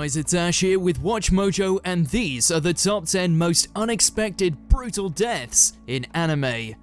guys, it's Ash here with WatchMojo, and these are the top 10 most unexpected brutal deaths in anime.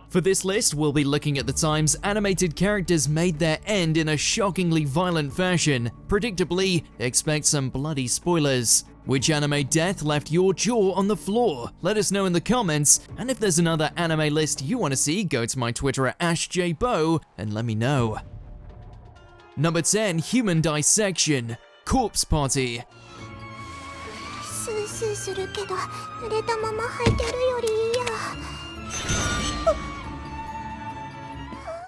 For this list, we'll be looking at the times animated characters made their end in a shockingly violent fashion. Predictably, expect some bloody spoilers. Which anime death left your jaw on the floor? Let us know in the comments, and if there's another anime list you want to see, go to my Twitter at AshJBo and let me know. Number 10, Human Dissection, Corpse Party.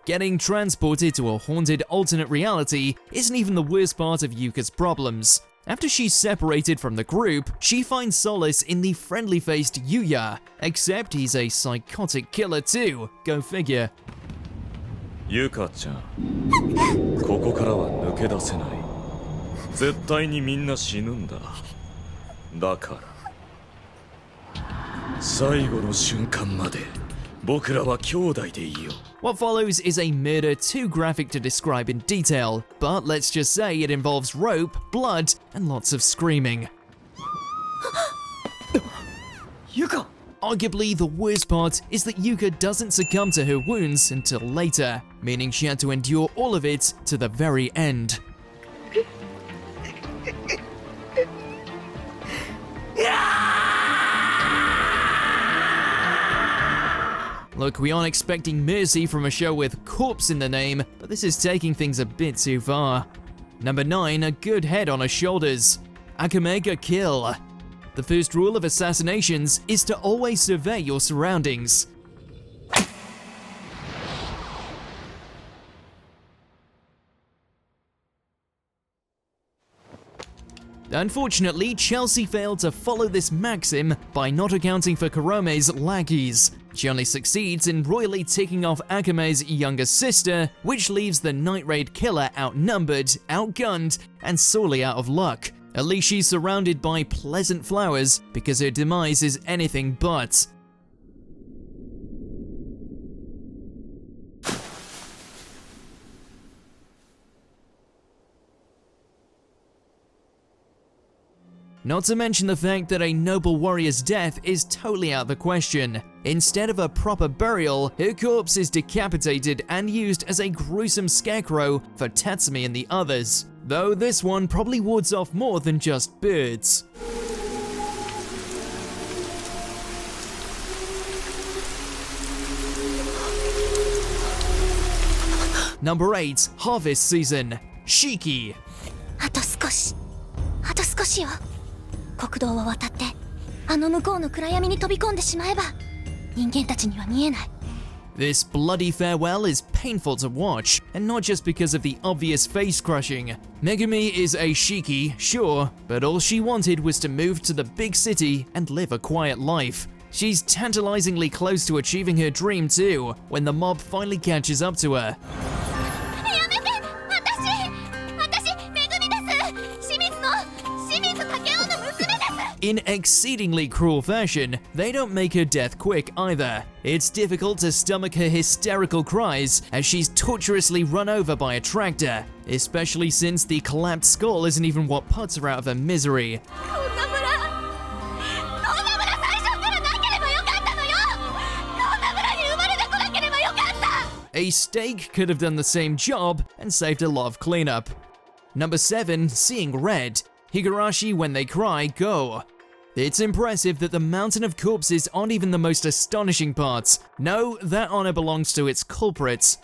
Getting transported to a haunted alternate reality isn't even the worst part of Yuka's problems. After she's separated from the group, she finds solace in the friendly-faced Yuya, except he's a psychotic killer too, go figure. Yuka-chan, ここからは抜け出せない。絶対にみんな死ぬんだ。だから、最後の瞬間まで僕らは兄弟でいよう。What follows is a murder too graphic to describe in detail, but let's just say it involves rope, blood, and lots of screaming. Yuka! Arguably, the worst part is that Yuka doesn't succumb to her wounds until later, meaning she had to endure all of it to the very end. Look, we aren't expecting mercy from a show with corpse in the name, but this is taking things a bit too far. Number 9, a good head on her shoulders. Akamega kill. The first rule of assassinations is to always survey your surroundings. Unfortunately, Chelsea failed to follow this maxim by not accounting for Kurome's lackeys. She only succeeds in royally ticking off Akame's younger sister, which leaves the night raid killer outnumbered, outgunned, and sorely out of luck. At least she's surrounded by pleasant flowers, because her demise is anything but. Not to mention the fact that a noble warrior's death is totally out of the question. Instead of a proper burial, her corpse is decapitated and used as a gruesome scarecrow for Tatsumi and the others. Though this one probably wards off more than just birds. Number 8, Harvest Season, Shiki. あと少しよ。国道を渡ってあの向こうの暗闇に飛び込んでしまえば人間たちには見えない。 This bloody farewell is painful to watch, and not just because of the obvious face crushing. Megumi is a Shiki, sure, but all she wanted was to move to the big city and live a quiet life. She's tantalizingly close to achieving her dream too, when the mob finally catches up to her. In exceedingly cruel fashion, they don't make her death quick either. It's difficult to stomach her hysterical cries as she's torturously run over by a tractor, especially since the collapsed skull isn't even what puts her out of her misery. A steak could have done the same job and saved a lot of cleanup. Number 7, Seeing Red. Higurashi when they cry, go. It's impressive that the mountain of corpses aren't even the most astonishing parts. No, that honor belongs to its culprits.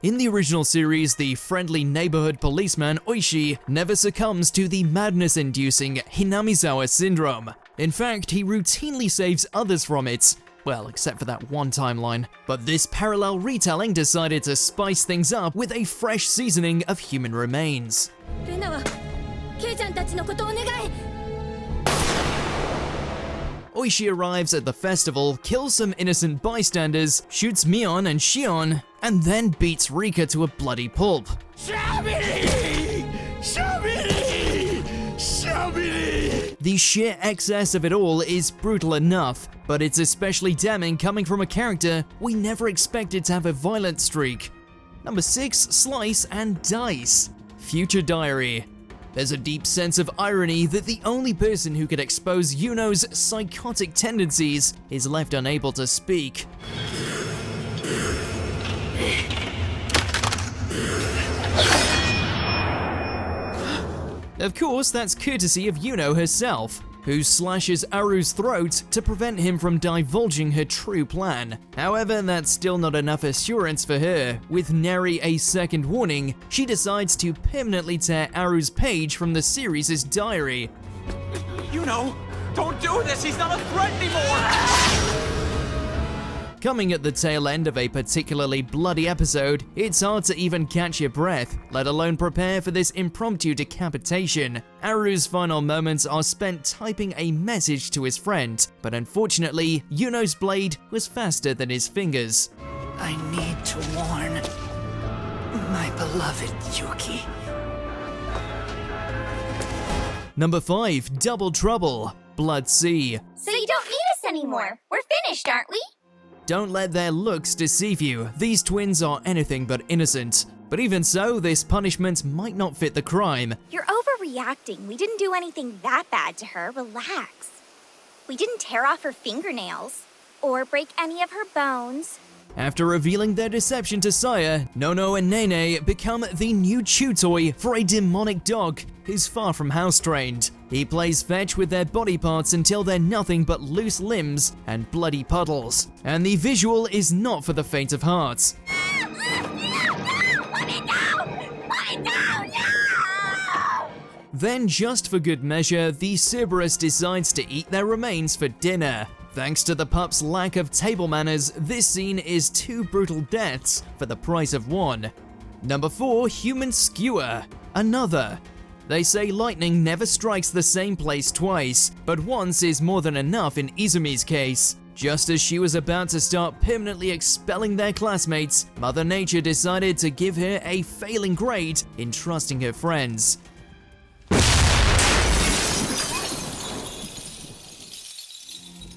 In the original series, the friendly neighborhood policeman Oishi never succumbs to the madness-inducing Hinamizawa syndrome. In fact, he routinely saves others from it. Well, except for that one timeline. But this parallel retelling decided to spice things up with a fresh seasoning of human remains. Oishi arrives at the festival, kills some innocent bystanders, shoots Mion and Shion, and then beats Rika to a bloody pulp. The sheer excess of it all is brutal enough, but it's especially damning coming from a character we never expected to have a violent streak. Number 6, Slice and Dice. Future Diary. There's a deep sense of irony that the only person who could expose Yuno's psychotic tendencies is left unable to speak. Of course, that's courtesy of Yuno herself, who slashes Aru's throat to prevent him from divulging her true plan. However, that's still not enough assurance for her. With nary a second warning, she decides to permanently tear Aru's page from the series' diary. Yuno, don't do this! He's not a threat anymore! Coming at the tail end of a particularly bloody episode, it's hard to even catch your breath, let alone prepare for this impromptu decapitation. Aru's final moments are spent typing a message to his friend, but unfortunately, Yuno's blade was faster than his fingers. I need to warn my beloved Yuki. Number 5, Double Trouble, Blood Sea. So you don't need us anymore. We're finished, aren't we? Don't let their looks deceive you. These twins are anything but innocent. But even so, this punishment might not fit the crime. You're overreacting. We didn't do anything that bad to her. Relax. We didn't tear off her fingernails or break any of her bones. After revealing their deception to Saya, Nono and Nene become the new chew toy for a demonic dog who's far from house-trained. He plays fetch with their body parts until they're nothing but loose limbs and bloody puddles. And the visual is not for the faint of heart. Then, just for good measure, the Cerberus decides to eat their remains for dinner. Thanks to the pup's lack of table manners, this scene is 2 brutal deaths for the price of 1. Number 4, Human Skewer. Another. They say lightning never strikes the same place twice, but once is more than enough in Izumi's case. Just as she was about to start permanently expelling their classmates, Mother Nature decided to give her a failing grade in trusting her friends.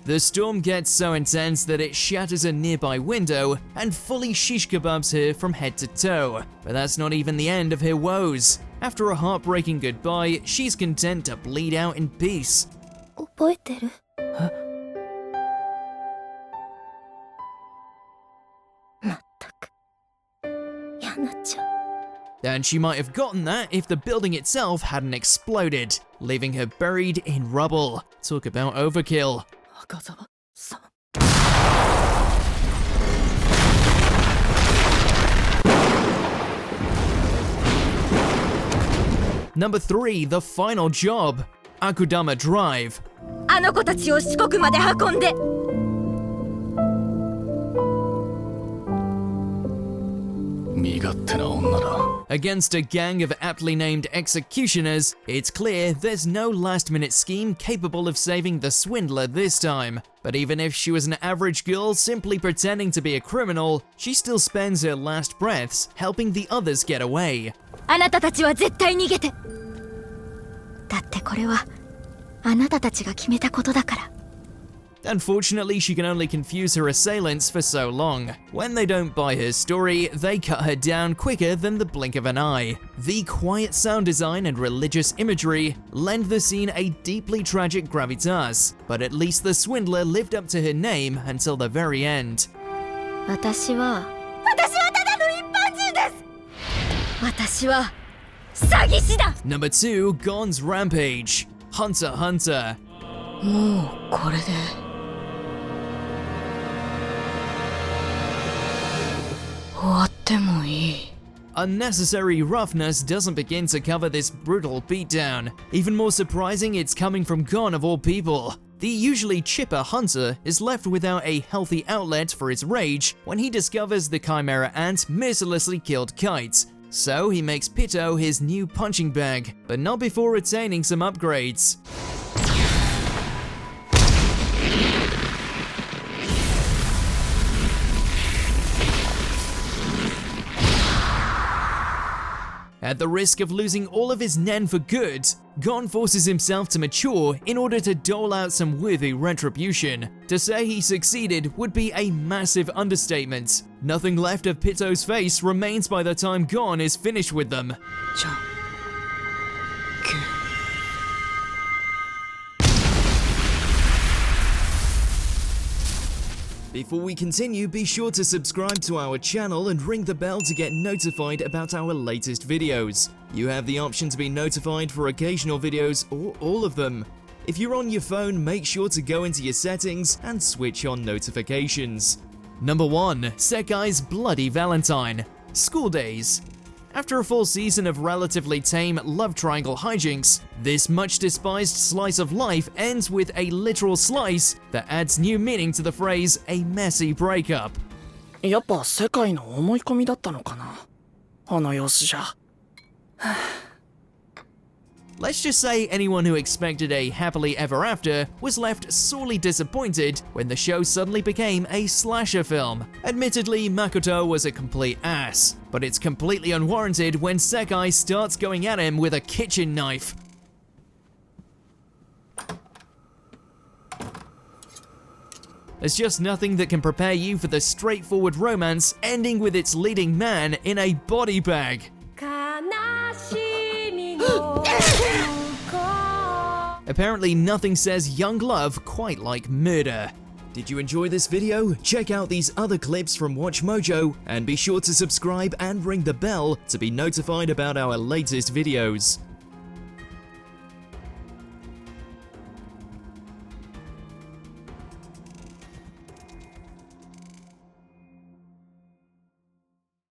The storm gets so intense that it shatters a nearby window and fully shish kebabs her from head to toe. But that's not even the end of her woes. After a heartbreaking goodbye, she's content to bleed out in peace. 覚えてる？まったく。やなちゃん。 And she might have gotten that if the building itself hadn't exploded, leaving her buried in rubble. Talk about overkill. 赤澤さん。 Number 3, the final job, Akudama Drive. あの子たちを四国まで運んで。身勝手な女だ。 Against a gang of aptly named executioners, it's clear there's no last-minute scheme capable of saving the swindler this time. But even if she was an average girl simply pretending to be a criminal, she still spends her last breaths helping the others get away. あなたたちは絶対逃げて。だってこれはあなたたちが決めたことだから。 Unfortunately, she can only confuse her assailants for so long. When they don't buy her story, they cut her down quicker than the blink of an eye. The quiet sound design and religious imagery lend the scene a deeply tragic gravitas, but at least the swindler lived up to her name until the very end. 私はただの一般人です。私は詐欺師だ。 Number 2, Gon's Rampage, Hunter x Hunter. もうこれで。 終わってもいい。 Unnecessary roughness doesn't begin to cover this brutal beatdown. Even more surprising, it's coming from Gon of all people. The usually chipper Hunter is left without a healthy outlet for his rage when he discovers the Chimera Ant mercilessly killed Kite. So he makes Pitto his new punching bag, but not before attaining some upgrades. At the risk of losing all of his nen for good, Gon forces himself to mature in order to dole out some worthy retribution. To say he succeeded would be a massive understatement. Nothing left of Pitou's face remains by the time Gon is finished with them. じゃんけん Before we continue, be sure to subscribe to our channel and ring the bell to get notified about our latest videos. You have the option to be notified for occasional videos or all of them. If you're on your phone, make sure to go into your settings and switch on notifications. Number 1. Sekai's Bloody Valentine. School Days. After a full season of relatively tame love triangle hijinks, this much despised slice of life ends with a literal slice that adds new meaning to the phrase a messy breakup. やっぱ世界の思い込みだったのかなあの様子じゃ Let's just say anyone who expected a happily ever after was left sorely disappointed when the show suddenly became a slasher film. Admittedly, Makoto was a complete ass, but it's completely unwarranted when Sekai starts going at him with a kitchen knife. There's just nothing that can prepare you for the straightforward romance ending with its leading man in a body bag. Apparently nothing says young love quite like murder. Did you enjoy this video? Check out these other clips from WatchMojo and be sure to subscribe and ring the bell to be notified about our latest videos.